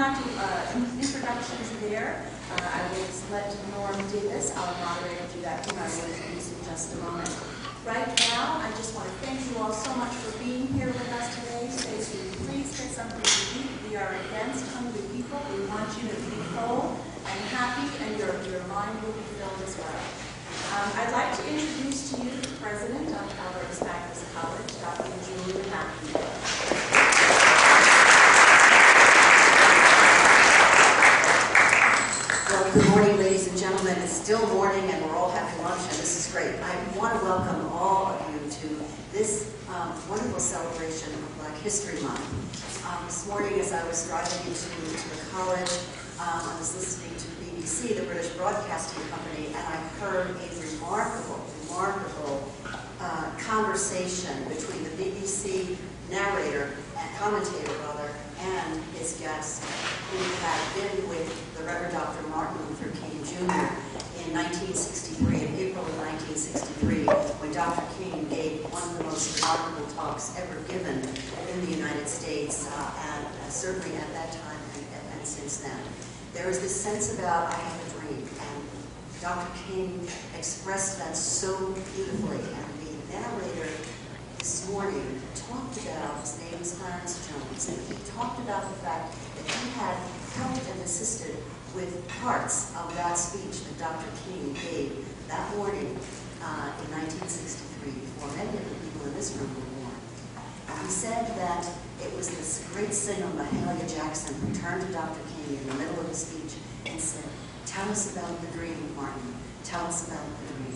not do introductions there. I will let Norm Davis, our moderator, do that, whom I will introduce in just a moment. Right now, I just want to thank you all so much for being here with us today. Stacey, please get something to eat. We are against hungry people. We want you to be whole and happy, and your mind will be filled as well. I'd like to introduce to you the president of Albertus Magnus College, Dr. Julia McNamara. Well, good morning, ladies and gentlemen. It's still morning, and we're all having lunch, and this is great. I want to welcome all of you to this wonderful celebration of Black History Month. This morning, as I was driving into the college, I was listening to BBC, the British Broadcasting Company, and I heard a remarkable conversation between the BBC narrator and commentator, and his guest, who had been with the Reverend Dr. Martin Luther King Jr. in 1963, in April of 1963, when Dr. King gave one of the most remarkable talks ever given in the United States, and certainly at that time and since then. There was this sense about, I have a dream, and Dr. King expressed that so beautifully, and the narrator this morning talked about, his name is Clarence Jones, and he talked about the fact that he had helped and assisted with parts of that speech that Dr. King gave that morning in 1963, before many of the people in this room were born. And he said that it was this great singer, Mahalia Jackson, who turned to Dr. King in the middle of the speech and said, "Tell us about the dream, Martin. Tell us about the dream."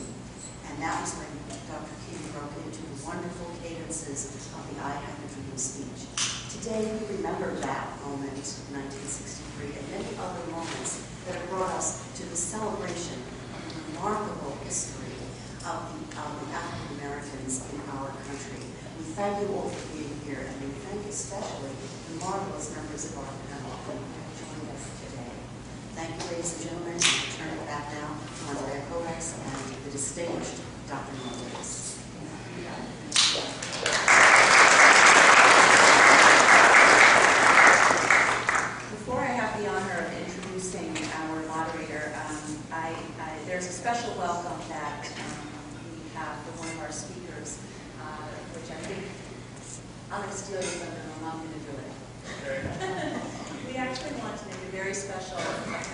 And that was when Dr. King broke into the wonderful cadences of the I Have a Dream speech. Today, we remember that moment in 1963 and many other moments that have brought us to the celebration of the remarkable history of the African Americans in our country. We thank you all for being here, and we thank especially the marvelous members of our panel who have joined us today. Thank you, ladies and gentlemen. I turn it back now to Andrea Kovacs and the distinguished Dr. Moderator. Before I have the honor of introducing our moderator, there's a special welcome that we have for one of our speakers, which I think I'm going to steal your thunder, and I'm going to do it. Okay. We actually want to make a very special,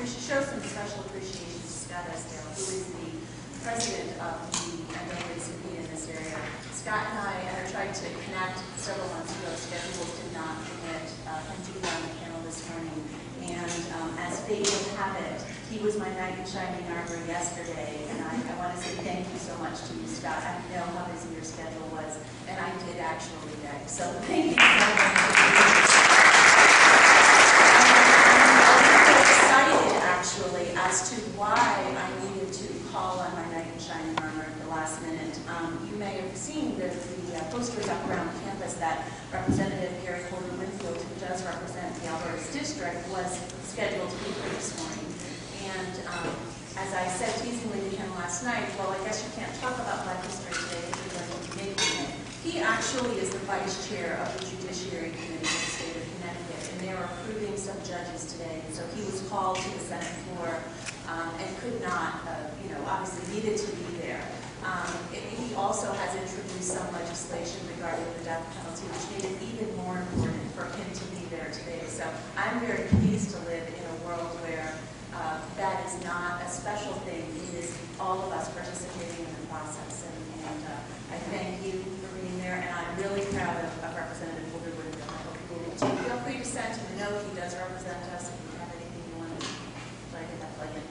we should show some special appreciation to Scot Esdaile, who is the president of the NAACP in this area. Scott and I tried to connect several months ago. Schedules did not permit him to be on the panel this morning. And as fate would have it, he was my knight in shining armor yesterday. And I want to say thank you so much to you, Scott. I know how busy your schedule was, and I did actually beg. So thank you so much. I'm excited, actually, as to why I needed to call on my knight in shining armor at the last minute. You may have seen the posters up around campus that Representative Gary Winfield, who does represent the Albertus district, was scheduled to be here this morning. And as I said teasingly to him last night, well, I guess you can't talk about Black history today because you're going to be making it. He actually is the vice chair of the Judiciary Committee of the state of Connecticut, and they are approving some judges today. So he was called to the Senate floor and could not, obviously needed to be there. He also has introduced some legislation regarding the death penalty, which made it even more important for him to be there today. So I'm very pleased to live in a world where that is not a special thing. It is all of us participating in the process. And I thank you for being there. And I'm really proud of Representative Woodward. And I hope you will too. Feel free to send him a note. He does represent us. If you have anything you want to plug in.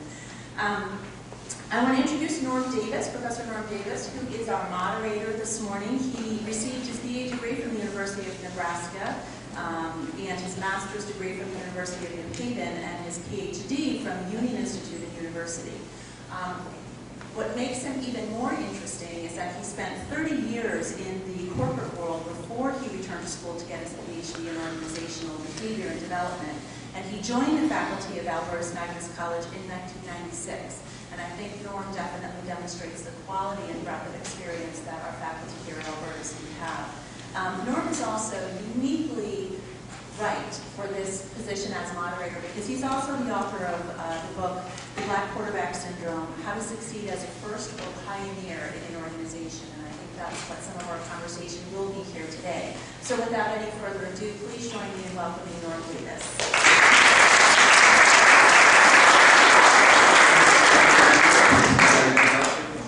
I want to introduce Norm Davis, Professor Norm Davis, who is our moderator this morning. He received his BA degree from the University of Nebraska and his master's degree from the University of New Haven and his PhD from Union Institute University. What makes him even more interesting is that he spent 30 years in the corporate world before he returned to school to get his PhD in organizational behavior and development. And he joined the faculty of Albertus Magnus College in 1996. And I think Norm definitely demonstrates the quality and breadth of experience that our faculty here at Albertus have. Norm is also uniquely right right for this position as moderator because he's also the author of the book, The Black Quarterback Syndrome, How to Succeed as a First or Pioneer in an Organization. And I think that's what some of our conversation will be here today. So without any further ado, please join me in welcoming Norbertus.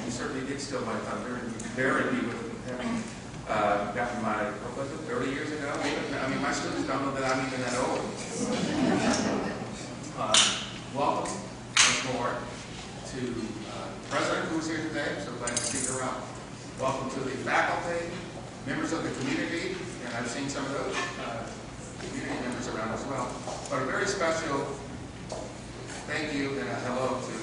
You certainly did steal my thunder, and you buried me with back in my, what was it, 30 years ago? I mean, my students don't know that I'm even that old. Welcome once more to the president who is here today. I'm so glad to see her around. Welcome to the faculty, members of the community, and I've seen some of those community members around as well. But a very special thank you and a hello to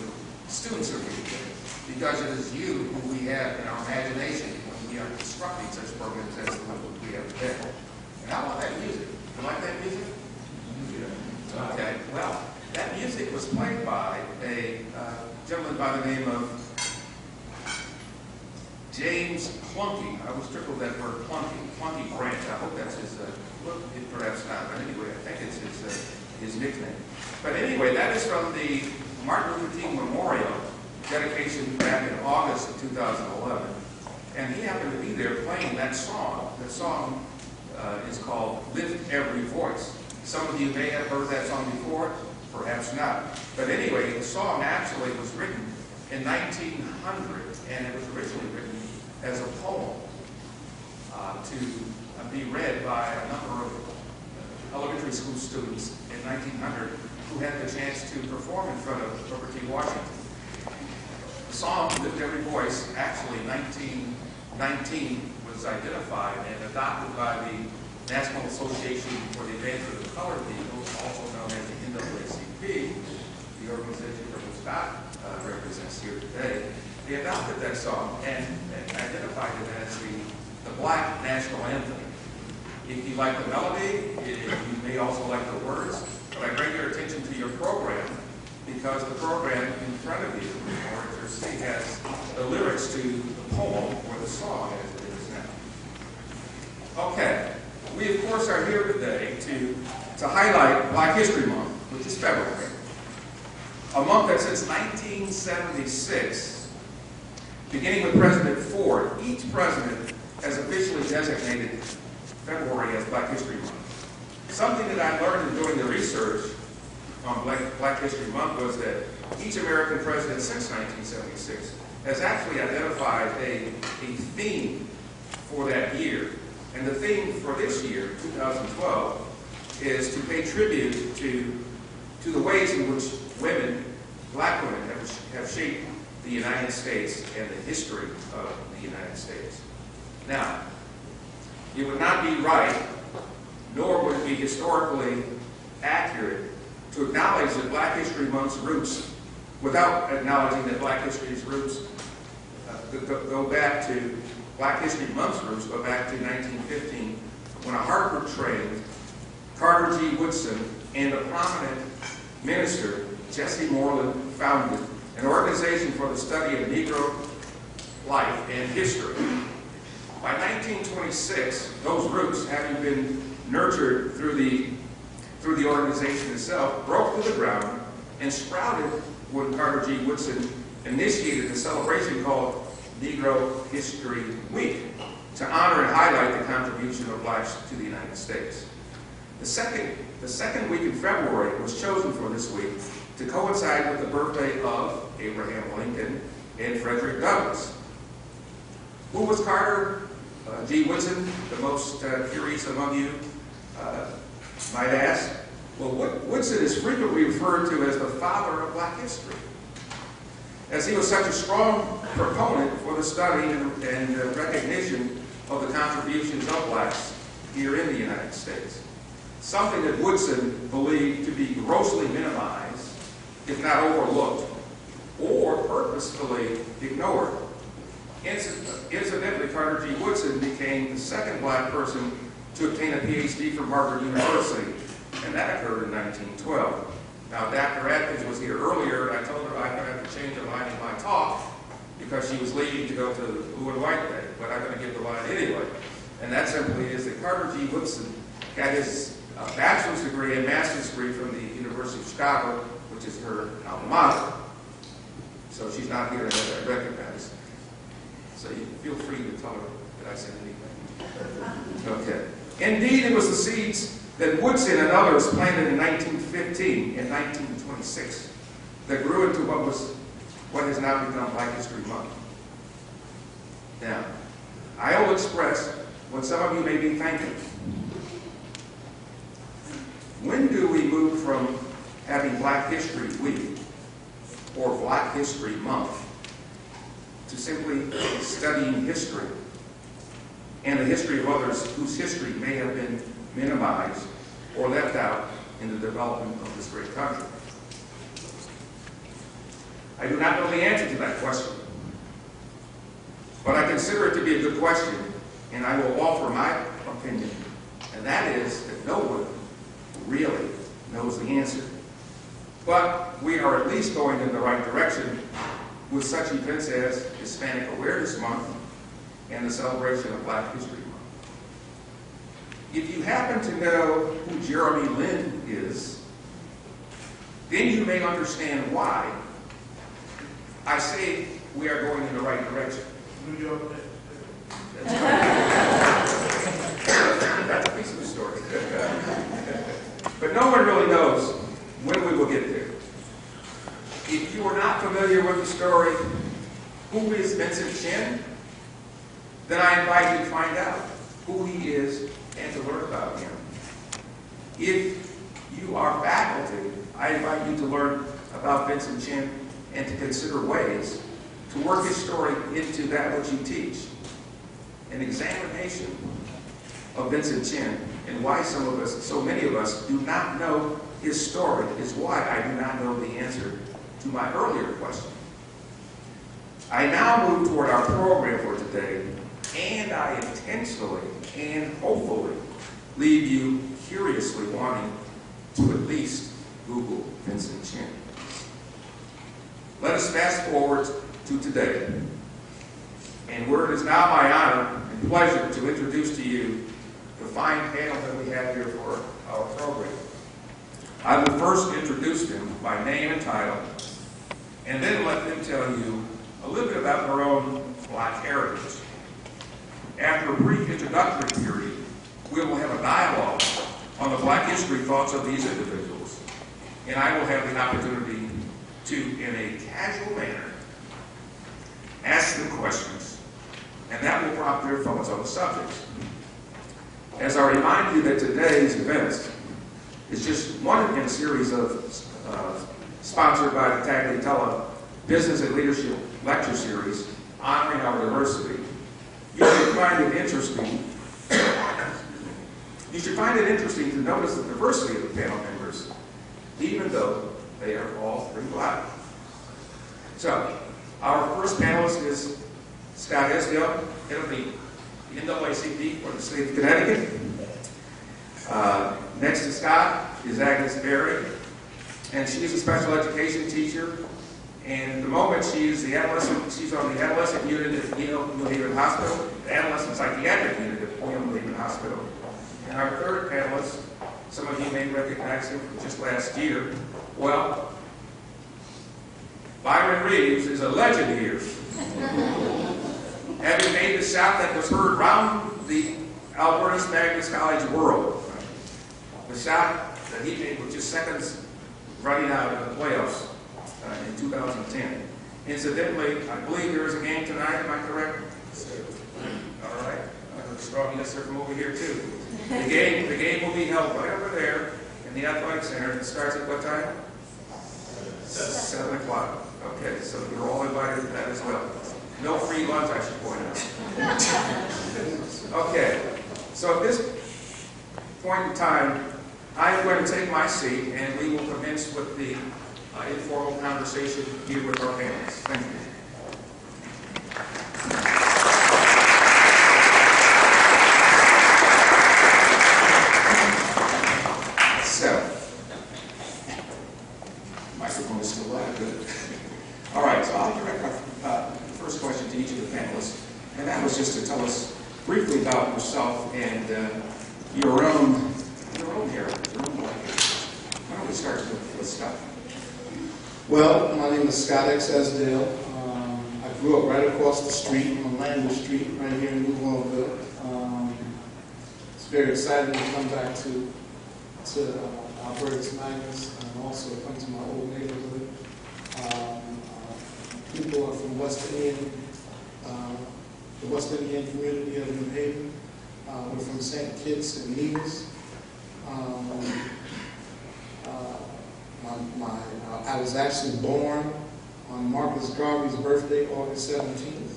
students who are here today, because it is you who we have in our imagination when we are constructing such programs as the one we have today. And I want that music. You like that music? Yeah. Okay. Well, that music was played by a gentleman by the name of James Clunky. I was tripled that word Clunky Branch. I hope that's his, perhaps not, but anyway, I think it's his nickname. But anyway, that is from the Martin Luther King Memorial dedication back in August of 2011. And he happened to be there playing that song. The song is called Lift Every Voice. Some of you may have heard that song before, perhaps not. But anyway, the song actually was written in 1900, and it was originally written as a poem to be read by a number of elementary school students in 1900 who had the chance to perform in front of Booker T. Washington. The song, Lift Every Voice, actually in 1919 was identified and adopted by the National Association for the Advancement of Colored People, also known as the NAACP, the organization that Scot represents here today. They adopted that song and identified it as the Black National Anthem. If you like the melody, you may also like the words, but I bring your attention to your program because the program in front of you, or as you see, has the lyrics to the poem or the song as it is now. Okay, we of course are here today to highlight Black History Month, which is February. A month that since 1976, beginning with President Ford, each president has officially designated February as Black History Month. Something that I learned in doing the research on Black History Month was that each American president since 1976 has actually identified a theme for that year. And the theme for this year, 2012, is to pay tribute to the ways in which women, Black women, have shaped the United States and the history of the United States. Now, it would not be right, nor would it be historically accurate to acknowledge that Black History Month's roots without acknowledging that Black History's roots go back to, Black History Month's roots go back to 1915 when a Harvard-trained Carter G. Woodson and a prominent minister, Jesse Moreland, founded an organization for the study of Negro life and history. By 1926, those roots, having been nurtured through the organization itself, broke through the ground and sprouted when Carter G. Woodson initiated a celebration called Negro History Week to honor and highlight the contribution of blacks to the United States. The second week in February was chosen for this week to coincide with the birthday of Abraham Lincoln and Frederick Douglass. Who was Carter G. Woodson? The most curious among you might ask. Well, Woodson is frequently referred to as the father of Black history, as he was such a strong proponent for the study and recognition of the contributions of blacks here in the United States. Something that Woodson believed to be grossly minimized, if not overlooked, or purposefully ignored. Incidentally, Carter G. Woodson became the second black person to obtain a PhD from Harvard University, and that occurred in 1912. Now, Dr. Atkins was here earlier, and I told her I could have to change the line in my talk because she was leaving to go to the Blue and White Day, but I'm going to give the line anyway. And that simply is that Carter G. Woodson got his bachelor's degree University of Chicago, which is her alma mater. So she's not here that I recognize. So you feel free to tell her that I said anything. Okay. Indeed, it was the seeds that Woodson and others planted in 1915 and 1926 that grew into what has now become Black History Month. Now, I will express what some of you may be thinking. When do we move from having Black History Week or Black History Month to simply studying history and the history of others whose history may have been minimized or left out in the development of this great country? I do not know the answer to that question, but I consider it to be a good question, and I will offer my opinion, and that is that no one really knows the answer. But we are at least going in the right direction with such events as Hispanic Awareness Month and the celebration of Black History Month. If you happen to know who Jeremy Lin is, then you may understand why I say we are going in the right direction. New York. That's a piece of the story. But no one really knows when we will get there. If you are not familiar with the story, who is Vincent Chin? Then I invite you to find out who he is and to learn about him. If you are faculty, I invite you to learn about Vincent Chin and to consider ways to work his story into that which you teach. An examination of Vincent Chin and why so many of us do not know his story is why I do not know the answer to my earlier question. I now move toward our program for today, and I intentionally and hopefully leave you curiously wanting to at least Google Vincent Chin. Let us fast forward to today, and where it is now my honor and pleasure to introduce to you the fine panel that we have here for our program. I will first introduce them by name and title, and then let them tell you a little bit about their own Black heritage. After a brief introductory period, we will have a dialogue on the Black history thoughts of these individuals, and I will have the opportunity to, in a casual manner, ask them questions, and that will prompt their thoughts on the subject. As I remind you that today's event is just one in a series of sponsored by the Tagliatela Business and Leadership Lecture Series honoring our diversity, you should find it interesting. You should find it interesting to notice the diversity of the panel members, even though they are all three Black. So, our first panelist is Scot Esdaile, head of the NAACP for the state of Connecticut. Next to Scot is Agnes Berry, and she is a special education teacher. And at the moment, she's on the adolescent unit at New Haven Hospital, the adolescent psychiatric unit at New Haven Hospital. And our third panelist, some of you may recognize him from just last year. Well, Byron Reaves is a legend here. Having made the shot that was heard round the Albertus Magnus College world. The shot that he made with just seconds running out in the playoffs in 2010. Incidentally, I believe there is a game tonight, am I correct? All right. I heard a strong yes sir from over here too. The game will be held right over there in the athletic center. It starts at what time? 7 o'clock. Okay, so you're all invited to that as well. No free lunch, I should point out. Okay, so at this point in time, I'm going to take my seat and we will commence with the informal conversation here with our panelists. Thank you. So, microphone is still loud, good. All right, so I'll direct the first question to each of the panelists, and that was just to tell us briefly about yourself and your own heritage, your own Black heritage. Why don't we start with Well, my name is Scot Esdaile. I grew up right across the street on Langley Street, right here in New Orleans. It's very exciting to come back to Albertus, Magnus, and also come to my old neighborhood. People are from the West Indian community of New Haven. We're from St. Kitts and Nevis. I was actually born on Marcus Garvey's birthday, August 17th.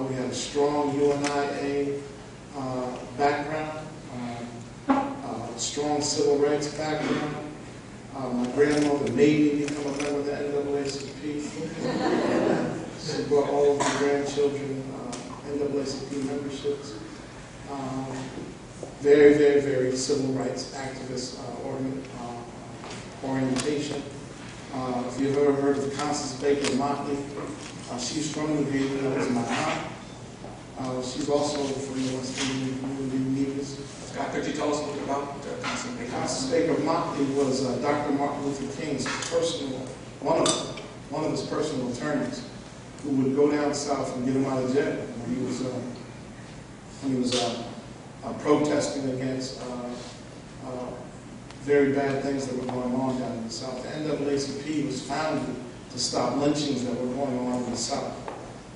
We had a strong UNIA background, strong civil rights background. My grandmother made me become a member of the NAACP. She brought all of my grandchildren NAACP memberships. Very, very, very civil rights activist orientation. If you've ever heard of Constance Baker Motley, she's from New Haven. That was my aunt. She's also from the West Indian community. Scott, could you tell us a little bit about Constance Baker? Constance Baker Motley was Dr. Martin Luther King's one of his personal attorneys, who would go down south and get him out of jail when he was protesting against very bad things that were going on down in the South. The NAACP was founded to stop lynchings that were going on in the South.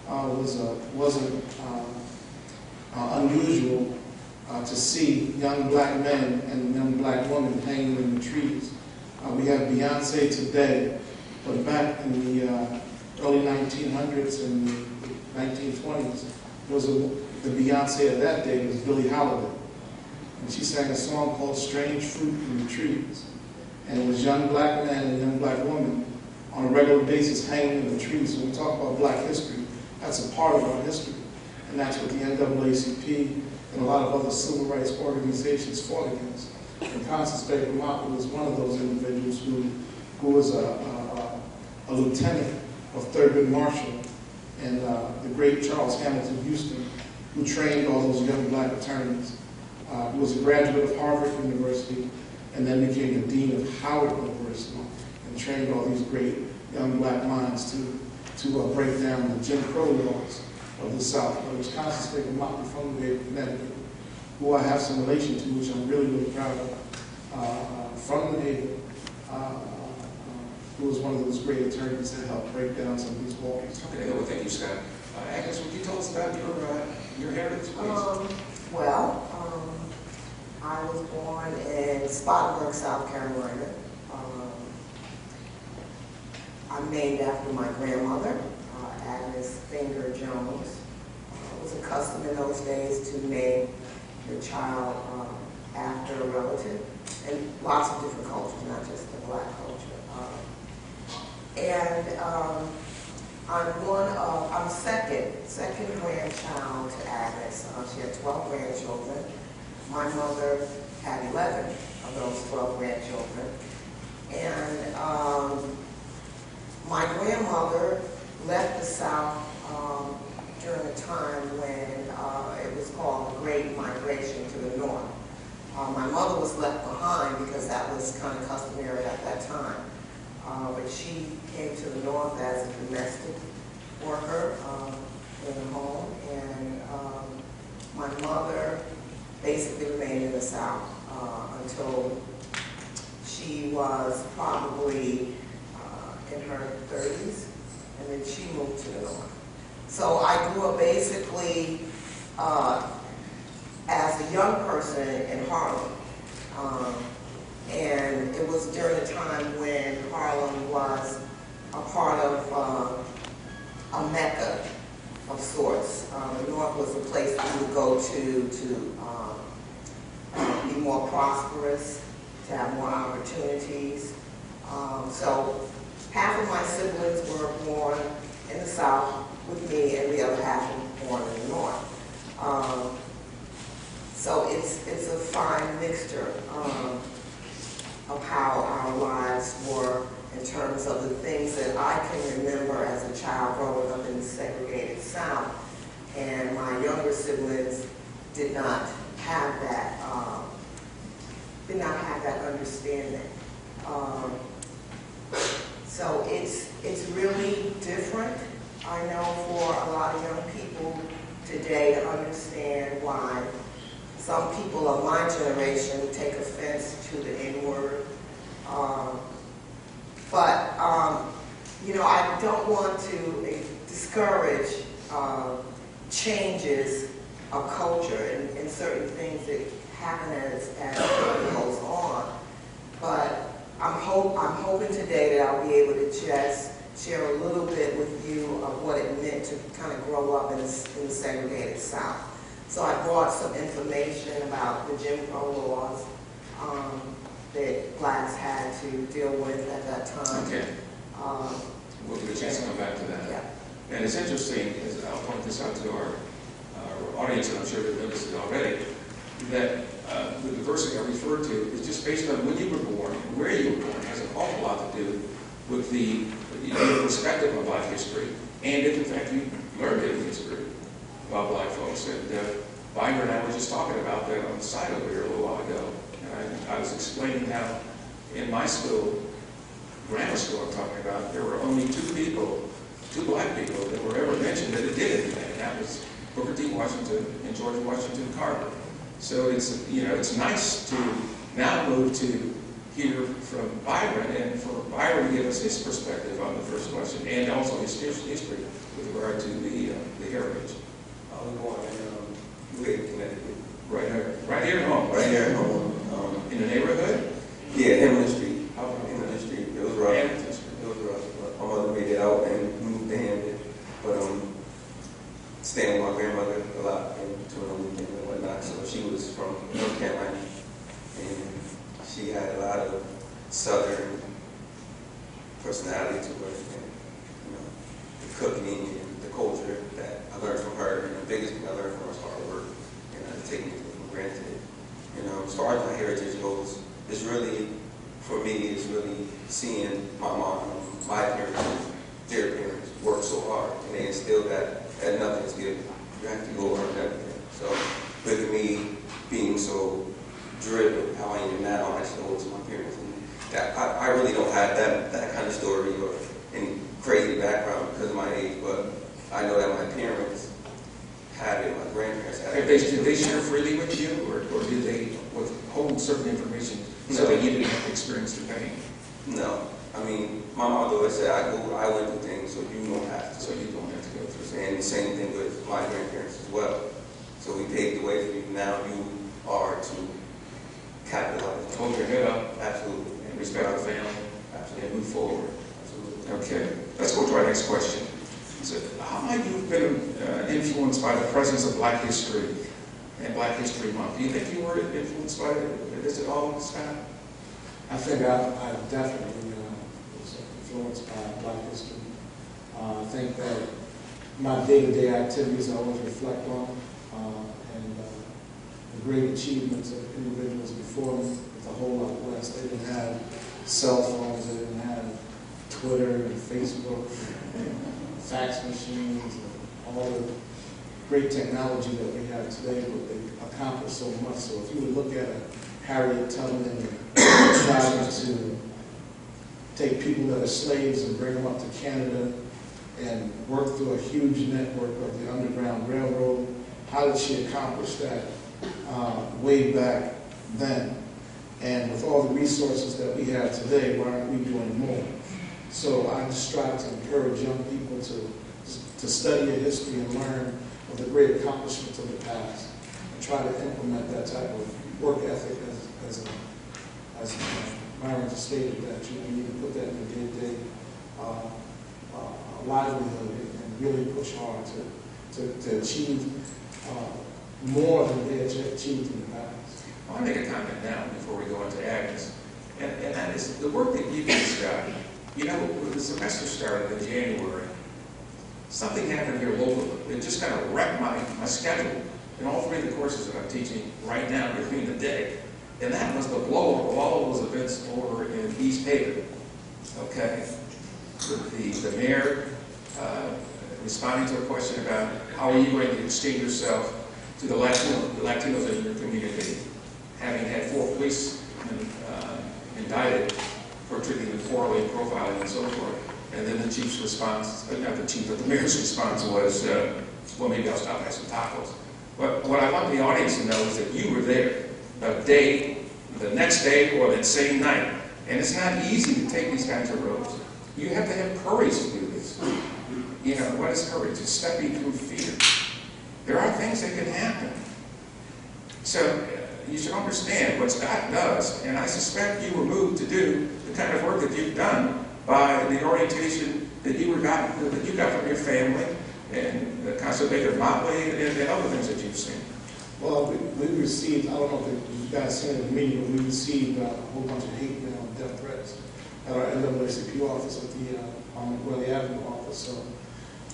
It wasn't unusual to see young black men and young black women hanging in the trees. We have Beyonce today, but back in the early 1900s and the 1920s, the Beyonce of that day was Billie Holiday. And she sang a song called Strange Fruit in the Trees. And it was young black men and young black women on a regular basis hanging in the trees. So when we talk about black history, that's a part of our history. And that's what the NAACP and a lot of other civil rights organizations fought against. And Constance Baker Motley was one of those individuals who was a lieutenant of Thurgood Marshall and the great Charles Hamilton Houston, who trained all those young black attorneys. He was a graduate of Harvard University and then became the dean of Howard University and trained all these great young black minds to break down the Jim Crow laws of the South. It was Constance Baker Motley from New Haven, Connecticut, who I have some relation to, which I'm really, really proud of, from New Haven, who was one of those great attorneys that helped break down some of these laws. Okay, well, thank you, Scott. Agnes, would you tell us about your heritage, please? I was born in Spartanburg, South Carolina. I'm named after my grandmother, Agnes Finger Jones. It was a custom in those days to name your child after a relative, and lots of different cultures, not just the black culture. I'm second grandchild to Agnes. She had 12 grandchildren. My mother had 11 of those 12 grandchildren. And my grandmother left the South during a time when it was called the Great Migration to the North. My mother was left behind because that was kind of customary at that time. But she came to the North as a domestic worker in the home, and my mother basically remained in the South until she was probably in her 30s, and then she moved to the North. So I grew up basically as a young person in Harlem. And it was during a time when Harlem was a part of a mecca of sorts. The North was a place that you would go to be more prosperous, to have more opportunities. So half of my siblings were born in the South with me, and the other half were born in the North. So it's a fine mixture of how our lives were in terms of the things that I can remember as a child growing up in the segregated South. And my younger siblings did not have that understanding. So it's really different, I know, for a lot of young people today to understand why some people of my generation take offense to the N-word. You know, I don't want to discourage changes of culture and certain things that happen as it goes on. But I'm hoping today that I'll be able to just share a little bit with you of what it meant to kind of grow up in the segregated South. So I brought some information about the Jim Crow laws that blacks had to deal with at that time. Okay. We'll get a chance to come back to that. Yeah. And it's interesting, as I'll point this out to our audience, and I'm sure they've noticed it already, that the diversity I referred to is just based on when you were born and where you were born. It has an awful lot to do with your perspective on Black history, and if in fact you learned any history about Black folks. And Byron and I were just talking about that on the side over here a little while ago. And I was explaining how in my school, grammar school I'm talking about, there were only two Black people that were ever mentioned that did anything, and that was Booker T. Washington and George Washington Carver. So it's, you know, it's nice to now move to hear from Byron, and for Byron to give us his perspective on the first question, and also his history with regard to the heritage. I was born in Connecticut. Right here at home. Right here at home. In the neighborhood? Yeah, Hamilton Street. Hamilton Street. It was rough. Hamilton Street. It was rough. But my mother made it out and moved to Hamden. But staying with my grandmother a lot and doing the weekend and whatnot. So she was from North Carolina, and she had a lot of Southern personality to her, and you know, the cooking and the culture that I learned from her. And the biggest thing I learned from her is hard work, and not taking it for granted. You know, as far as my heritage goes, it's really, for me, it's really seeing my mom, my parents, their parents work so hard, and they instilled that nothing is given. You have to go earn everything. So, with me being so driven how I am now, I just owe it to my parents. And that, I really don't have that kind of story or any crazy background because of my age, but I know that my parents had it, my grandparents had it. Did they share freely with you, or did they withhold certain information so that you didn't have to experience the pain? No. I mean, my mom always said, I went through things, so you don't have to. So you don't have to go through. And the same thing with my grandparents as well. So we paved the way for you. Now you are to capitalize. Hold your head up. Absolutely. And respect the family. Absolutely. And move forward. Absolutely. Okay. Let's go to our next question. So how have you been influenced by the presence of Black history and Black History Month? Do you think you were influenced by this at all, Scott? I think I definitely was influenced by Black history. I think that my day-to-day activities I always reflect on, and the great achievements of individuals before me with a whole lot less. They didn't have cell phones, they didn't have Twitter and Facebook and fax machines and all the great technology that we have today, but they accomplished so much. So if you would look at Harriet Tubman trying to take people that are slaves and bring them up to Canada and work through a huge network of the Underground Railroad, how did she accomplish that way back then? And with all the resources that we have today, why aren't we doing more? So I just strive to encourage young people to study a history and learn of the great accomplishments of the past and try to implement that type of work ethic as Byron just stated, that you need to put that in the day-to-day livelihood and really push hard to achieve more than they achieved in the past. I want to make a comment now before we go into Agnes, and that is the work that you do, Scott. You know, when the semester started in January, something happened here locally. It just kind of wrecked my schedule in all three of the courses that I'm teaching right now during the day. And that was the blow-up of all of those events over in East Haven. Okay? The mayor responding to a question about how are you going to extend yourself to the Latinos in your community, having had 4 policemen indicted treating them poorly, profiling, and so forth. And then the chief's response, not the chief, but the mayor's response was, well, maybe I'll stop and have some tacos. But what I want the audience to know is that you were there the next day or that same night. And it's not easy to take these kinds of roads. You have to have courage to do this. You know, what is courage? It's stepping through fear. There are things that can happen. So you should understand what Scot does, and I suspect you were moved to do the kind of work that you've done by the orientation that you got from your family and the conservative motley and other things that you've seen. Well, we received, I don't know if you guys seen it in the media, but we received a whole bunch of hate mail and death threats at our NAACP office at the McNamara Avenue office. So,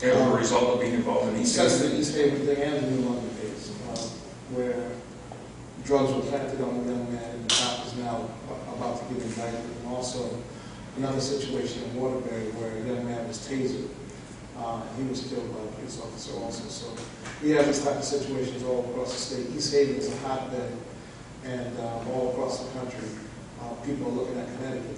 as a result of being involved in East Haven. Haven. The East Haven thing and the New London case, where drugs were planted on a young man and the cop is now about to get indicted. And also another situation in Waterbury where a young man was tasered. He was killed by a police officer also. So we have this type of situations all across the state. East Haven is a hotbed, and all across the country, people are looking at Connecticut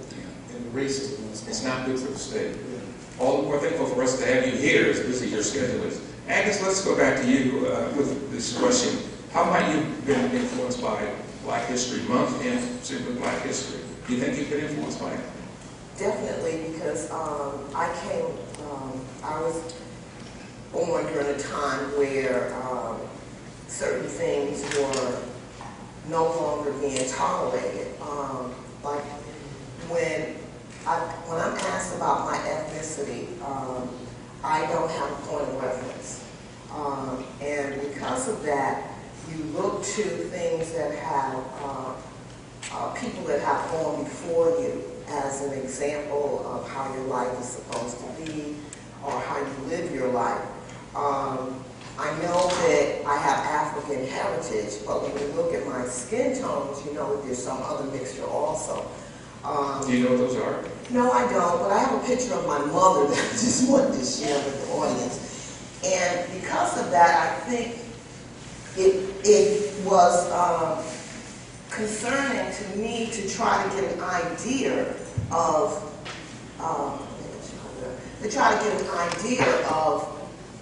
and the racism. It's not good for the state. Yeah. All the more thankful for us to have you here, as busy as your schedule is. Agnes, let's go back to you with this question. How might you have been influenced by Black History Month and simply Black History? Do you think you've been influenced by it? Definitely, because I was born during a time where certain things were no longer being tolerated. Like when I'm asked about my ethnicity, I don't have a point of reference. And because of that, you look to things that have people that have gone before you as an example of how your life is supposed to be or how you live your life. I know that I have African heritage, but when you look at my skin tones, you know that there's some other mixture also. Do you know what those are? No, I don't, but I have a picture of my mother that I just wanted to share with the audience. And because of that, I think it was concerning to me to try to get an idea of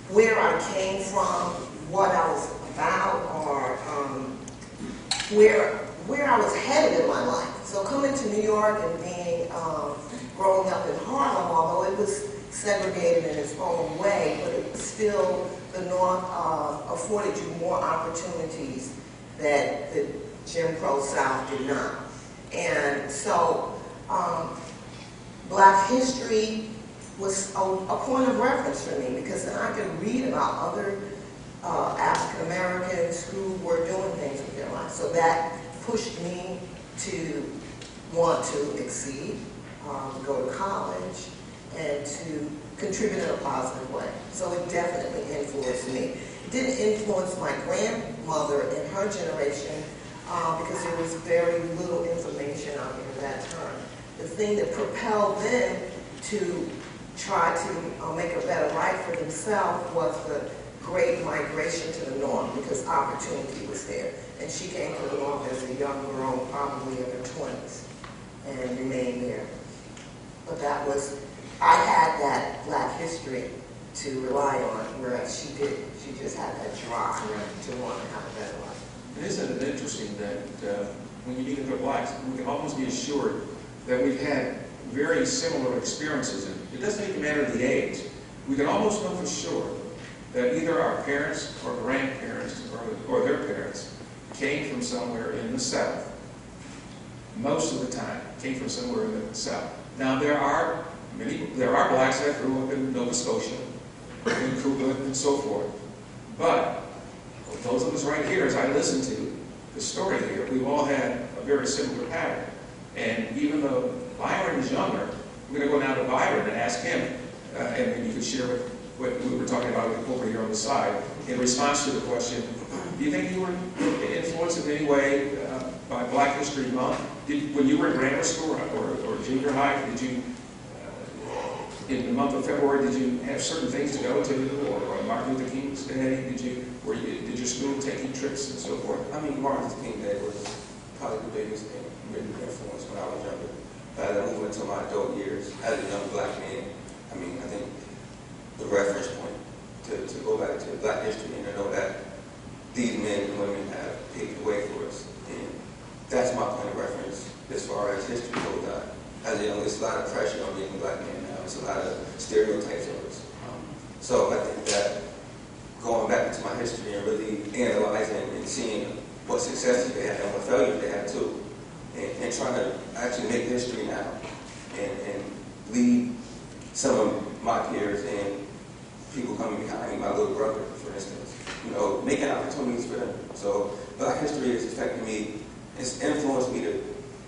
where I came from, what I was about, or where I was headed in my life. So coming to New York and being growing up in Harlem, although it was segregated in its own way, but it still, the North afforded you more opportunities that the Jim Crow South did not. And so Black history was a point of reference for me, because then I could read about other African Americans who were doing things with their lives. So that pushed me to want to exceed, go to college, and to contribute in a positive way. So it definitely influenced me. It didn't influence my grandmother and her generation because there was very little information out there at that time. The thing that propelled them to try to make a better life for themselves was the great migration to the North, because opportunity was there. And she came to the North as a young girl, probably in her 20s, and remained there. But that was, I had that Black history to rely on, whereas she didn't. She just had that drive to want to have a better life. And isn't it interesting that when you meet other Blacks, we can almost be assured that we've had very similar experiences, and it doesn't even matter the age. We can almost know for sure that either our parents or grandparents or their parents came from somewhere in the South. Most of the time, came from somewhere in the South. Now there are Blacks that grew up in Nova Scotia, in Cuba, and so forth. But those of us right here, as I listen to the story here, we've all had a very similar pattern. And even though Byron is younger, we're going to go now to Byron and ask him, and maybe you could share what we were talking about over here on the side, in response to the question, do you think you were influenced in any way by Black History Month? When you were in grammar school or junior high, did you, in the month of February, did you have certain things to go to, or Martin Luther King's Day? Did your school take you trips and so forth? I mean, Martin Luther King Day was probably the biggest influence when I was younger. I moved into my adult years as a young black man, I mean, I think the reference point to go back to black history and to know that these men and women have paved the way for us. And that's my point of reference as far as history goes. As a young, there's a lot of pressure on being a black man now. There's a lot of stereotypes of us. So I think that going back into my history and really analyzing and seeing what successes they had and what failures they had too, and trying to actually make history now and lead some of my peers and people coming behind me, my little brother, for instance, you know, making opportunities for them. So black history has affected me, it's influenced me to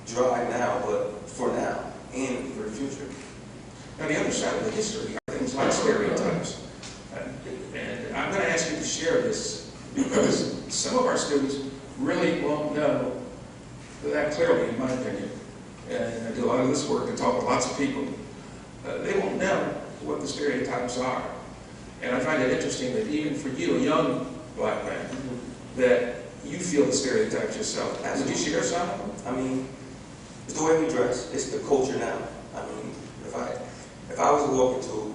drive now, but for now and for the future. Now, the other side of the history are things like stereotypes. And I'm going to ask you to share this because some of our students really won't know that clearly, in my opinion. And I do a lot of this work and talk to lots of people. They won't know what the stereotypes are. And I find it interesting that even for you, a young black man, that you feel the stereotypes yourself. Would you share some of them? I mean, it's the way we dress. It's the culture now. I mean, if I was to walk into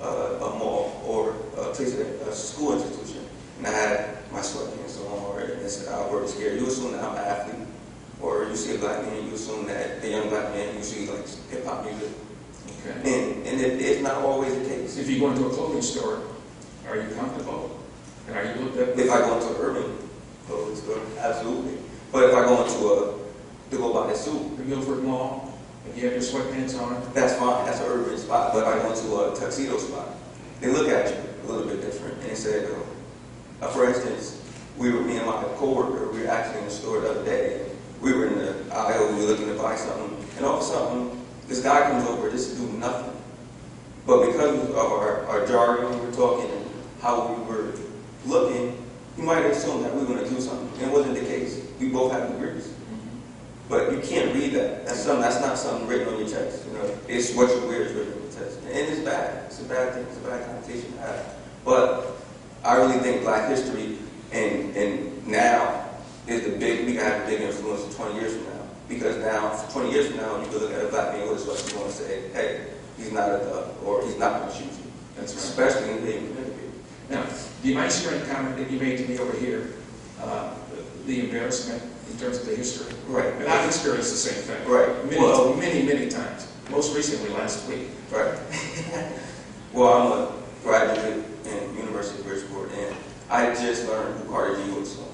a mall or a place, a school institution, and I had my sweatpants on, or it said Albertus here, you assume that I'm an athlete. Or you see a black man, you assume that a young black man usually likes hip-hop music. Okay. And it's not always the case. If you go into a clothing store, are you comfortable? And are you looked at? If I go into urban clothing store, absolutely. But if I go into to go buy a suit, the Milford Mall, and you have your sweatpants on, that's fine. That's an urban spot. But if I go into a tuxedo spot, they look at you a little bit different. And they say, for instance, me and my coworker, we were actually in the store the other day. We were in the aisle, we were looking to buy something, and all of a sudden, this guy comes over just to do nothing. But because of our jargon, we were talking, and how we were looking, he might have assumed that we were going to do something. And it wasn't the case. We both have degrees. Mm-hmm. But you can't read that. That's not something written on your chest. You know, it's what you wear is written on your chest. And it's bad. It's a bad thing. It's a bad connotation to have. But I really think black history and now is we can have a big influence 20 years from now. Because now, 20 years from now, you can look at a black man with a sweater, you want to say, hey, he's not a thug, or he's not going to shoot you. That's right. Especially in the community. Now, do you mind sharing a comment that you made to me over here, the embarrassment in terms of the history? Right. And I've experienced the same thing. Right. Many times. Most recently last week. Right. Well, I'm a graduate in University of Bridgeport, and I just learned who Carter G. Woodson was.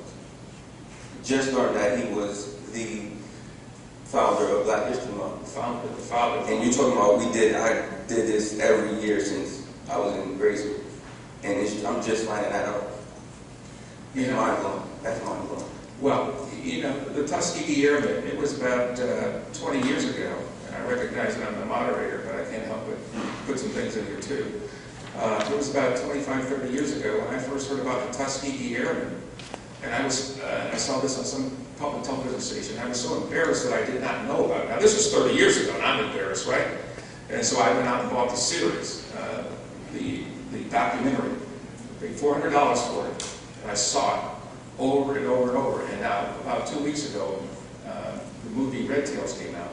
Just learned that he was the founder of Black History Month. Founder. And you're talking about I did this every year since I was in grade school. And I'm just finding that out. It's mind-blowing. That's mind-blowing. Well, you know, the Tuskegee Airmen, it was about 20 years ago, and I recognize that I'm the moderator, but I can't help but put some things in here too. It was about 25, 30 years ago when I first heard about the Tuskegee Airmen. And I saw this on some public television station. I was so embarrassed that I did not know about it. Now, this was 30 years ago, and I'm embarrassed, right? And so I went out and bought the series, the documentary. I paid $400 for it, and I saw it over and over and over. And now, about 2 weeks ago, the movie Red Tails came out.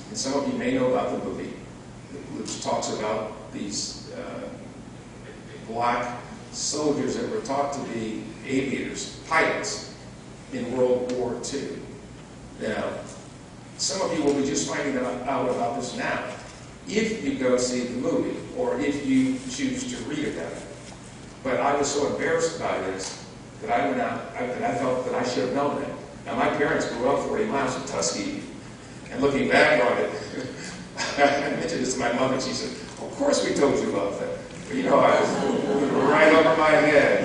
And some of you may know about the movie, which talks about these black soldiers that were taught to be aviators, pilots, in World War II. Now, some of you will be just finding out about this now, if you go see the movie, or if you choose to read about it. But I was so embarrassed by this that I went out, I felt that I should have known that. Now, my parents grew up 40 miles from Tuskegee, and looking back on it, I mentioned this to my mother, and she said, of course we told you about that. But you know, I was right over my head.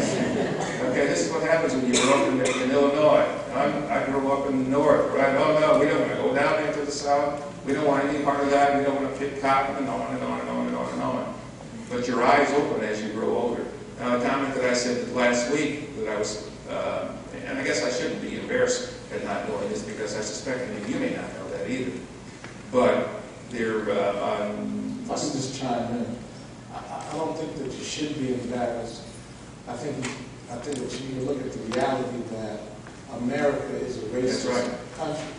Okay, this is what happens when you grow up in Illinois. I grew up in the north, right? Oh no, we don't want to go down into the south. We don't want any part of that. We don't want to pick cotton, and on and on and on and on and on. But your eyes open as you grow older. Now, the comment that I said last week that I was, and I guess I shouldn't be embarrassed at not knowing this because I suspect maybe you may not know that either. But they're I can just chime in. I don't think that you should be embarrassed. I think that you need to look at the reality that America is a racist country.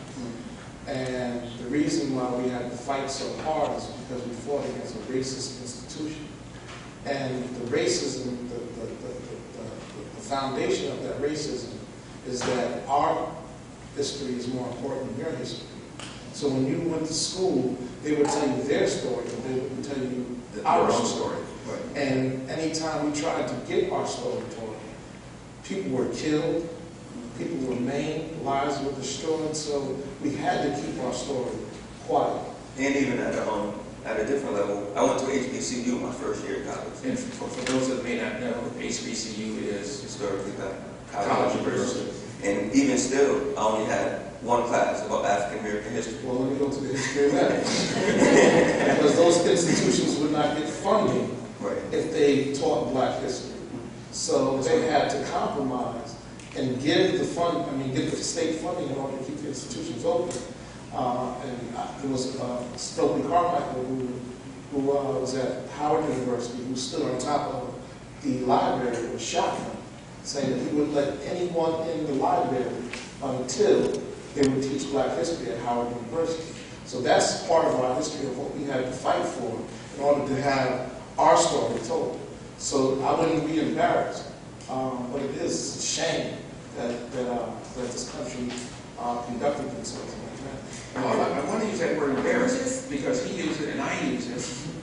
And the reason why we had to fight so hard is because we fought against a racist institution. And the racism, the foundation of that racism is that our history is more important than your history. So when you went to school, they would tell you their story, but they wouldn't tell you our own story. Right. And anytime we tried to get our story told, people were killed, people were maimed, lives were destroyed, so we had to keep our story quiet. And even at a different level, I went to HBCU my first year of college. And for those that may not know, HBCU is Historically Black college university. And even still, I only had one class about African American history. Well, let me go to the history of that. Because those institutions would not get funding Right. if they taught black history. So they had to compromise and give the state funding in order to keep the institutions open. There was Stokely Carmichael who was at Howard University, who stood on top of the library with a shotgun, saying that he wouldn't let anyone in the library until they would teach black history at Howard University. So that's part of our history of what we had to fight for in order to have our story told. So I wouldn't be embarrassed, but it is a shame that this country conducted themselves like that. Well, I want to use that word embarrassed because he used it and I use it.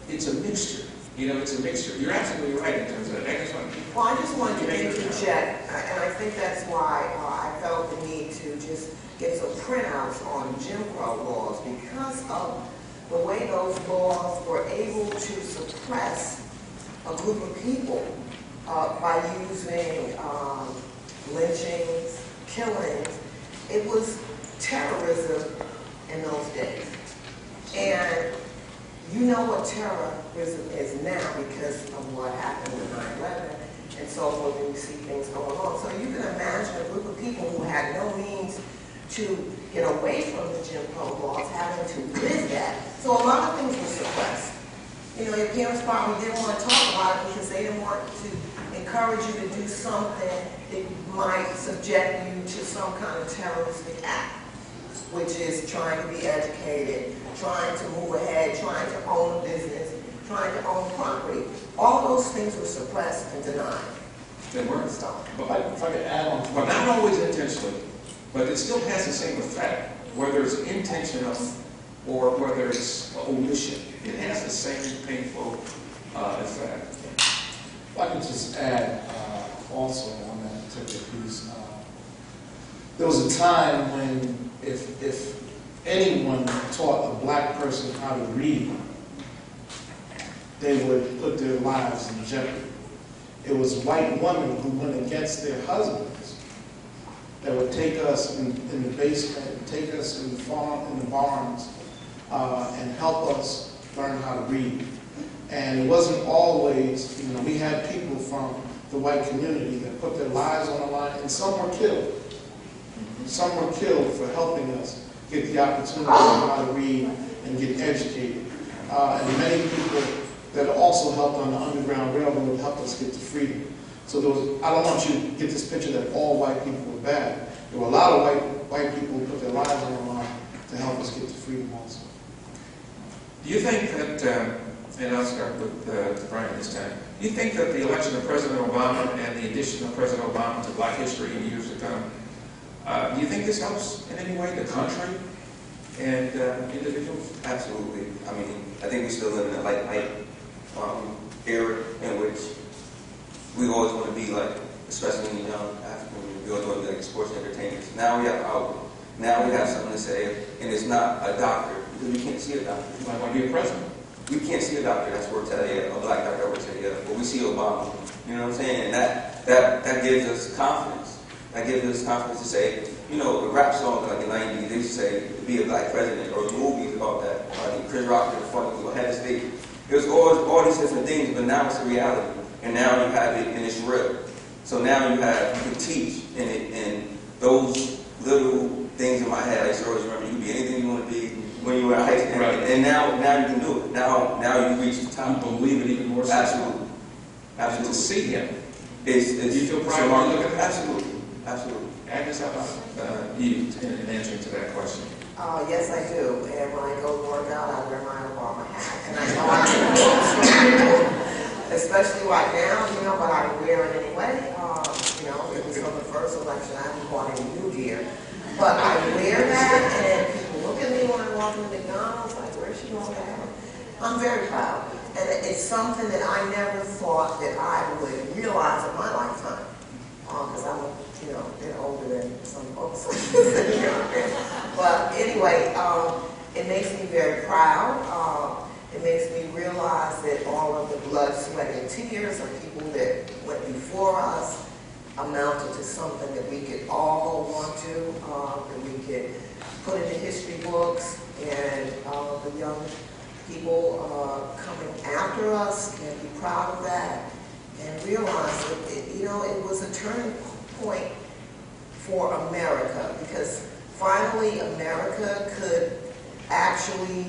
It's a mixture. You know, it's a mixture. You're absolutely right in terms of that. Well, I just wanted to interject, and I think that's why I felt the need to just get some printouts on Jim Crow laws, because of the way those laws were able to suppress a group of people by using lynchings, killings. It was terrorism in those days. And you know what terrorism is now because of what happened with 9/11 and so forth, and you see things going on. So you can imagine a group of people who had no means to get away from the Jim Crow laws, having to live that. So a lot of things were suppressed. You know, your parents probably didn't want to talk about it because they didn't want to encourage you to do something that might subject you to some kind of terroristic act, which is trying to be educated, trying to move ahead, trying to own a business, trying to own property. All those things were suppressed and denied. They weren't. But if I could add on to But not always intentionally, but it still has the same effect, whether it's intentional or whether it's omission. It has the same painful effect. If I could just add also on that particular piece, there was a time when if anyone taught a black person how to read, they would put their lives in jeopardy. It was white women who went against their husbands that would take us in the basement, take us in the farm, in the barns, and help us learn how to read. And it wasn't always, you know, we had people from the white community that put their lives on the line, and some were killed. Some were killed for helping us get the opportunity to learn how to read and get educated. And many people that also helped on the Underground Railroad helped us get to freedom. So there was, I don't want you to get this picture that all white people were bad. There were a lot of white people who put their lives on the line to help us get to freedom also. Do you think that, and I'll start with Brian this time, do you think that the election of President Obama and the addition of President Obama to black history in years to come, do you think this helps in any way the country and individuals? Absolutely. I mean, I think we still live in a light era in which we always want to be like, especially when you're young African, we always want to be like sports entertainers. Now we have outlet. Now we have something to say, and it's not a doctor, because we can't see a doctor. You might want to be a president. We can't see a doctor that's worked at a black doctor that works at a, but we see Obama. You know what I'm saying? And that gives us confidence. That gives us confidence to say, you know, the rap songs like the 90s, they used to say, to be a black president, or movies about that. I think Chris Rock did a funny little head of state. It was all these different things, but now it's a reality. And now you have it, and it's real. So now you can teach, and those little things in my head, I used to always remember, you can be anything you want to be when you were in high school. Right. And now you can do it. Now you reach the top. You believe it even more so. Absolutely. And to see him. It's you feel proud remarkable. when you look at that? Absolutely. Absolutely. Agnes, how about you in answering to that question? Yes, I do. And when I go to work out, I wear my Obama hat. And I know I can especially right now, you know, but I wear it anyway. You know, it was from the first election. I haven't bought any new gear. But I wear that, and people look at me when I walk into McDonald's, like, where's she going at? I'm very proud. And it's something that I never thought that I would realize in my lifetime. Because I'm, you know, a bit older than some folks. But anyway, it makes me very proud. It makes me realize that all of the blood, sweat, and tears of people that went before us amounted to something that we could all hold on to, that we could put in the history books, and the young people coming after us can be proud of that and realize that, you know, it was a turning point for America, because finally America could actually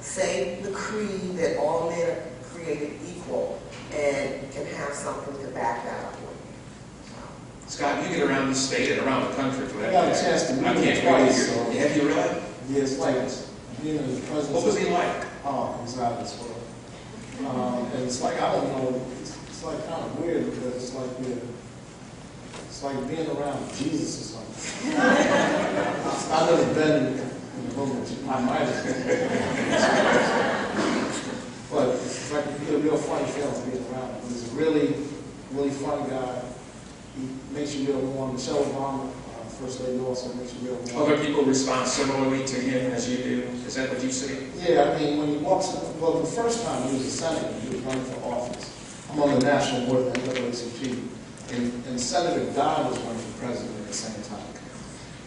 say the creed that all men are created equal and can have something to back that up with. Scott, you get around the state and around the country for that. I got a chance to meet I him can't twice. wait to hear. Have you really? Yeah, it's like being in the presence. What was he like? Oh, he's out of this world. And it's like, I don't know, it's like kind of weird, because it's like being around Jesus or something. I've never been in the room with my mind. But it's like you get a real funny feeling being around him. He's a really, really funny guy. He makes you real warm. Michelle Obama, First Lady, also makes you real warm. Other people respond similarly to him as you do. Is that what you see? Yeah, I mean, when he walks in, well, the first time he was a senator, he was running for office. I'm on the national board of the NAACP, and Senator Dodd was running for president at the same time.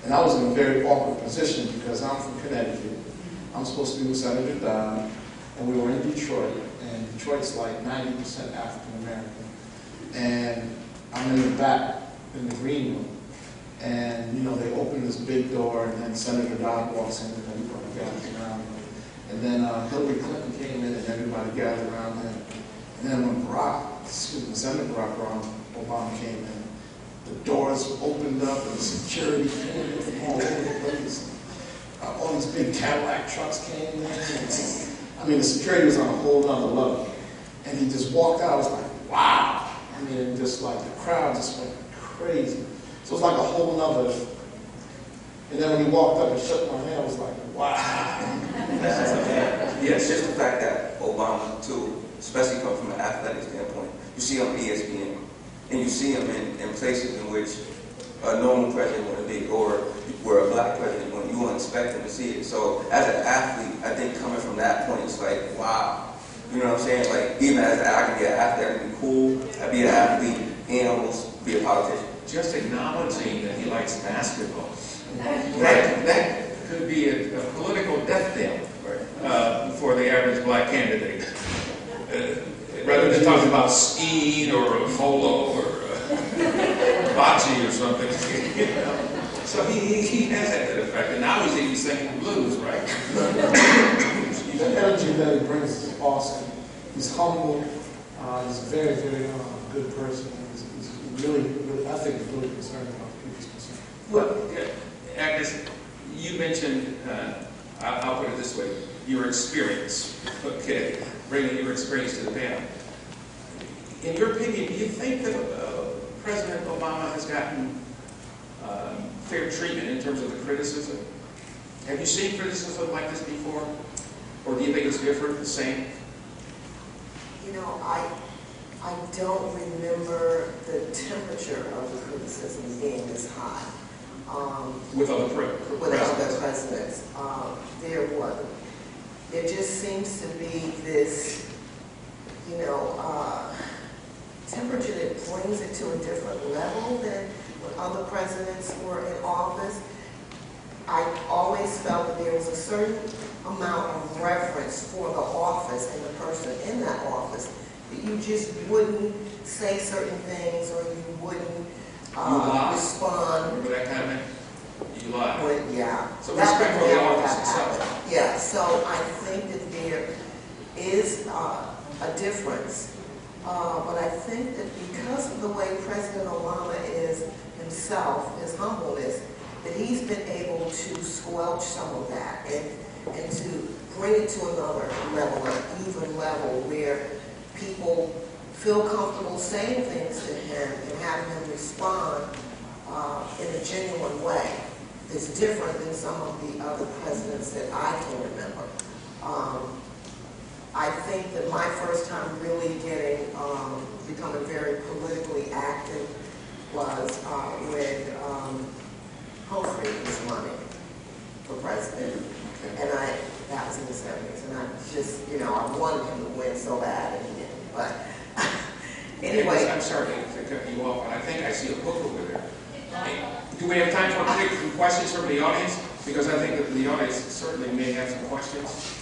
And I was in a very awkward position because I'm from Connecticut. I'm supposed to be with Senator Dodd, and we were in Detroit, and Detroit's like 90% African American. And I'm in the back, in the green room. And, you know, they open this big door, and then Senator Dodd walks in, and everybody gathers around him. And then Hillary Clinton came in, and everybody gathered around him. And then when Senator Barack Obama came in, the doors opened up, and the security came in from all over the place. All these big Cadillac trucks came in. I mean, the security was on a whole other level. And he just walked out. I was like, wow. I mean, just like the crowd just went crazy. So it was like a whole nother. And then when he walked up and shook my hand, I was like, wow. Yes, just the fact that Obama, too, especially coming from an athletic standpoint, you see him on ESPN, and you see him in places in which a normal president wouldn't be, or where a black president wouldn't. You wouldn't expect him to see it. So as an athlete, I think coming from that point, it's like, wow. You know what I'm saying? Like, even as I can be an athlete, I can be cool, I'd be an athlete, and almost be a politician. Just acknowledging that he likes basketball. That could be a political death knell for the average black candidate. Rather than talking about skiing or polo or bocce or something. You know? So he has that effect. And now he's even singing blues, right? The energy that he brings is awesome. He's humble. He's a very, very good person. He's really, I think, he's really concerned about people's concerns. Well, Agnes, you mentioned, I'll put it this way, your experience, okay, bringing your experience to the panel. In your opinion, do you think that President Obama has gotten fair treatment in terms of the criticism? Have you seen criticism like this before? Or do you think it's different, the same? You know, I don't remember the temperature of the criticism being this high. With other presidents. There wasn't. There just seems to be this, you know, temperature that brings it to a different level than when other presidents were in office. I always felt that there was a certain amount of reverence for the office and the person in that office. That you just wouldn't say certain things, or you wouldn't respond. Remember that kind of thing? You lie. Yeah. So respect for the office itself. Yeah, so I think that there is a difference but I think that because of the way President Obama is himself, his humbleness, that he's been able to squelch some of that and to bring it to another level, an even level, where people feel comfortable saying things to him and having him respond in a genuine way. It's different than some of the other presidents that I can remember. I think that my first time really becoming very politically active was when Humphrey was running for president. And that was in the 70s. And I just, I wanted him to win so bad, and he didn't. But anyway. I'm sorry to cut you off, but I think I see a hook over there. Do we have time for take some questions from the audience? Because I think that the audience certainly may have some questions.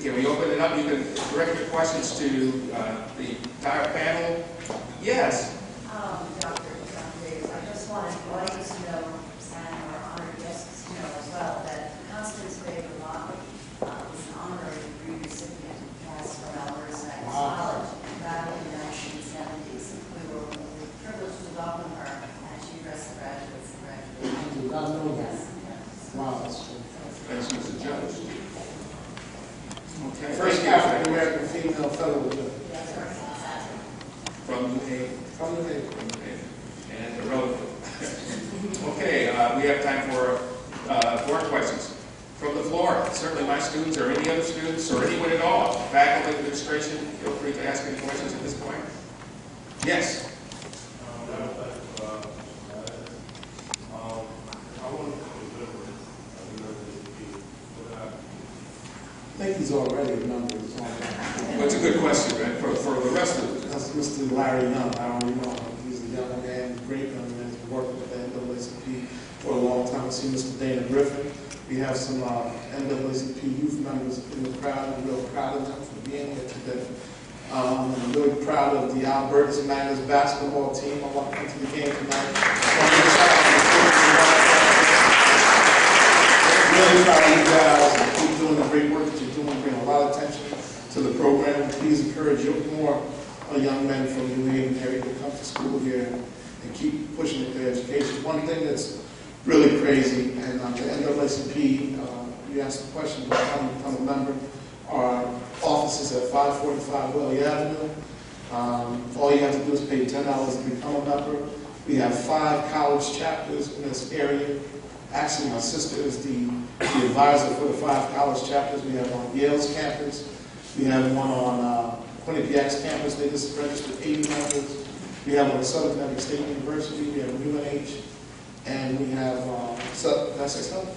Can we open it up? You can direct your questions to the entire panel. Yes. Dr. Reaves, I just wanted the audience to know, and our honored guests to know as well, that Constance Baker Locke was an honorary degree recipient cast from Albertus Magnus College back in the 1970s. We were privileged to welcome her as she addressed the graduates and graduates. I know that. Yes. Wow, that's true. And she was a judge. Okay. First African American female fellow with it. That's right. From New Haven. From the neighborhood. And the relative. Okay, we have time for more questions. From the floor, certainly my students or any other students or anyone at all, faculty, administration, feel free to ask any questions at this point. Yes. I think he's already a member. Well, it's a good question, right? For the rest of it. That's Mr. Larry Young. I already know him. He's a young man, great young man. He's been working with the NAACP for a long time. I see Mr. Dana Griffin. We have some NAACP youth members in the crowd. I'm real proud of them for being here today. I'm really proud of the Albertus Magnus basketball team. I want to come to the game tonight. Really proud of you guys and keep doing the great work that you're doing, bring a lot of attention to the program. Please encourage more young men from the New Haven area to come to school here and keep pushing their education. One thing that's really crazy, and the NAACP, you asked the question about how to become a member. Our offices at 545 Welly Avenue. All you have to do is pay $10 to become a member. We have 5 college chapters in this area. Actually, my sister is the advisor for the 5 college chapters. We have on Yale's campus. We have one on Quinnipiac's campus. They just registered 80 members. We have on the Southern Connecticut State University. We have UNH. And we have, did I say something?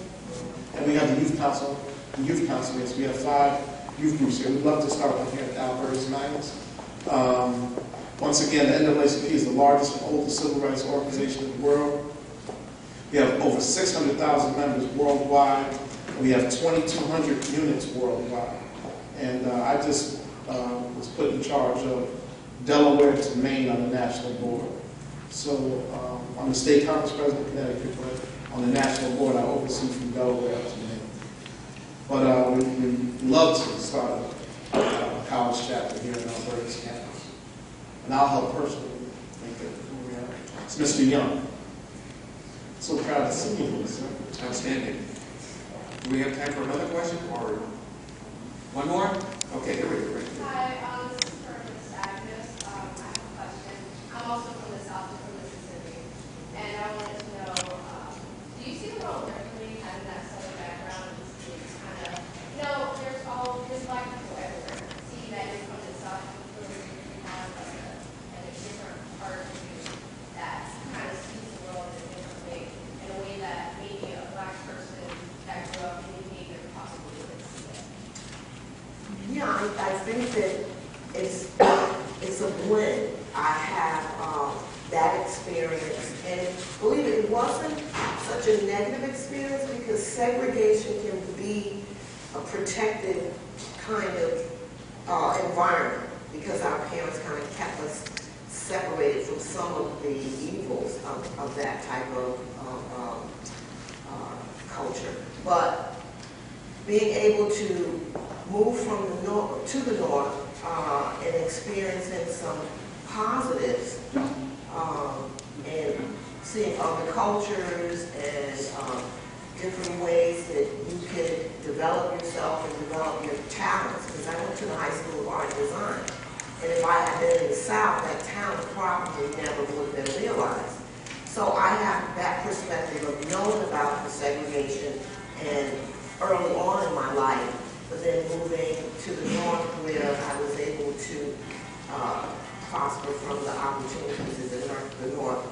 And we have the youth council. The youth council is, we have 5 youth groups here. We'd love to start one here at Albertus Magnus. Once again, the NAACP is the largest and oldest civil rights organization in the world. We have over 600,000 members worldwide. We have 2,200 units worldwide. And I just was put in charge of Delaware to Maine on the national board. So I'm the state conference president of Connecticut, but on the national board I oversee from Delaware to Maine. But we'd love to start a college chapter here in Albertus campus. And I'll help personally make it who we are. It's Mr. Young. So proud to see you, sir. Outstanding. Do we have time for another question or one more? Okay, here we go. Hi, this is for Ms. Agnes. I have a question. I'm also from the South, from Mississippi, and I wanted to know, do you see the world differently having that Southern background? It's kind of, there's black people everywhere. See that you're from the South, you have a different part of you that kind of sees the world in a different way, in a way that maybe a black person that grew up in New Haven possibly wouldn't see it. Yeah, I think that it's a blend. I have that experience, and believe it wasn't such a negative experience because segregation can be a protective kind of environment because our parents kind of kept us separated from some of the evils of that type of culture. But being able to move from the north to the north and experiencing some positives and seeing other cultures and different ways that you can develop yourself and develop your talents. Because I went to the High School of Art and Design, and if I had been in the South, that talent probably never would have been realized. So I have that perspective of knowing about the segregation and early on in my life, but then moving to the North where I was able to prosper from the opportunities that the North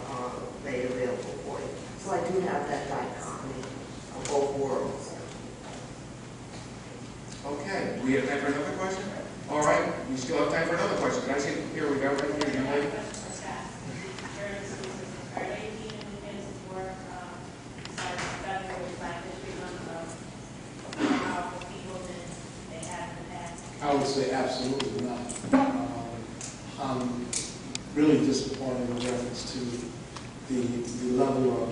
made available for you. So I do have that dichotomy of both worlds. Okay, we have time for another question? All right, we still have time for another question. Can I see, here we go, right here, young lady. I would say absolutely not. I'm really disappointed in reference to the level of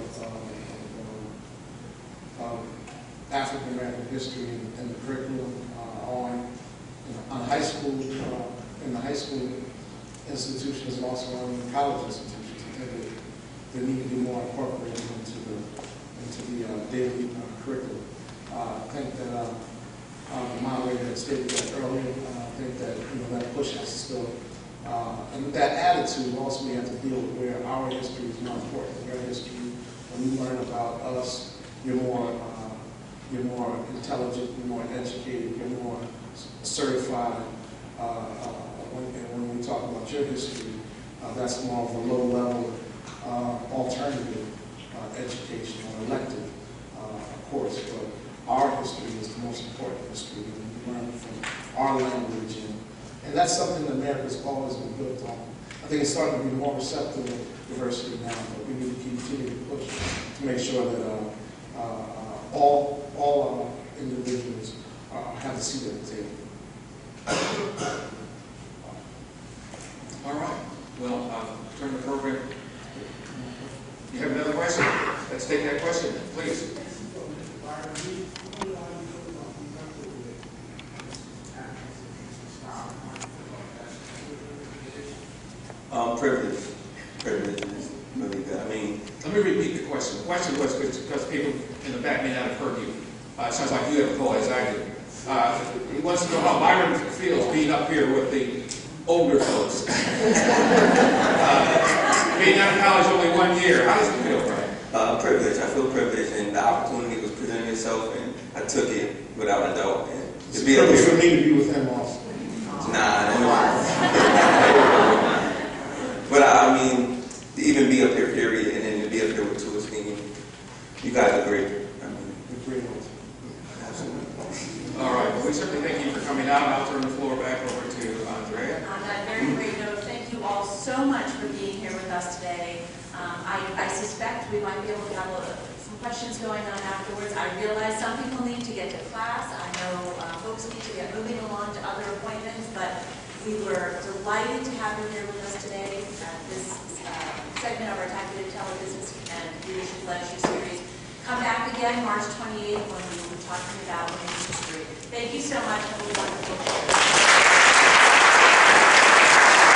African American history in the curriculum on high school, in the high school institutions and also on college institutions. I think that they need to be more incorporated into the daily curriculum. I think that the moderator had stated that earlier. I think that that push has to still, and with that attitude, also we have to deal with where our history is more important. Your history, when you learn about us, you're more intelligent, you're more educated, you're more certified. When we talk about your history, that's more of a low-level alternative education or elective course. But our history is the most important history. We learn from our language, and that's something that America's always been built on. I think it's starting to be more receptive of diversity now, but we need to continue to push to make sure that all individuals have a seat at the table. All right. Well, turn the program. You have another question? Let's take that question, please. Privilege is really good. I mean, let me repeat the question. The question was, because people in the back may not have heard you. It sounds like you have a call, as I do. He wants to know how Byron feels being up here with the older folks. Being out of college only 1 year. How does it feel, Brian? Privilege. I feel privileged, and the opportunity was presenting itself, and I took it without a doubt. And it's a privilege for me to be with him also. But I mean, to even be up here, period, and then to be up here with two esteem, you guys are great. I mean, you're great. Absolutely. All right. Well, we certainly thank you for coming out. I'll turn the floor back over to Andrea. On that very great note, thank you all so much for being here with us today. I suspect we might be able to have some questions going on afterwards. I realize some people need to get to class. I know folks need to get moving along to other appointments, but we were delighted to have you here with us today at this segment of our Tagliatela Business and Leadership Lecture Series. Come back again March 28th when we will be talking about women's history. Thank you so much. Have a wonderful day.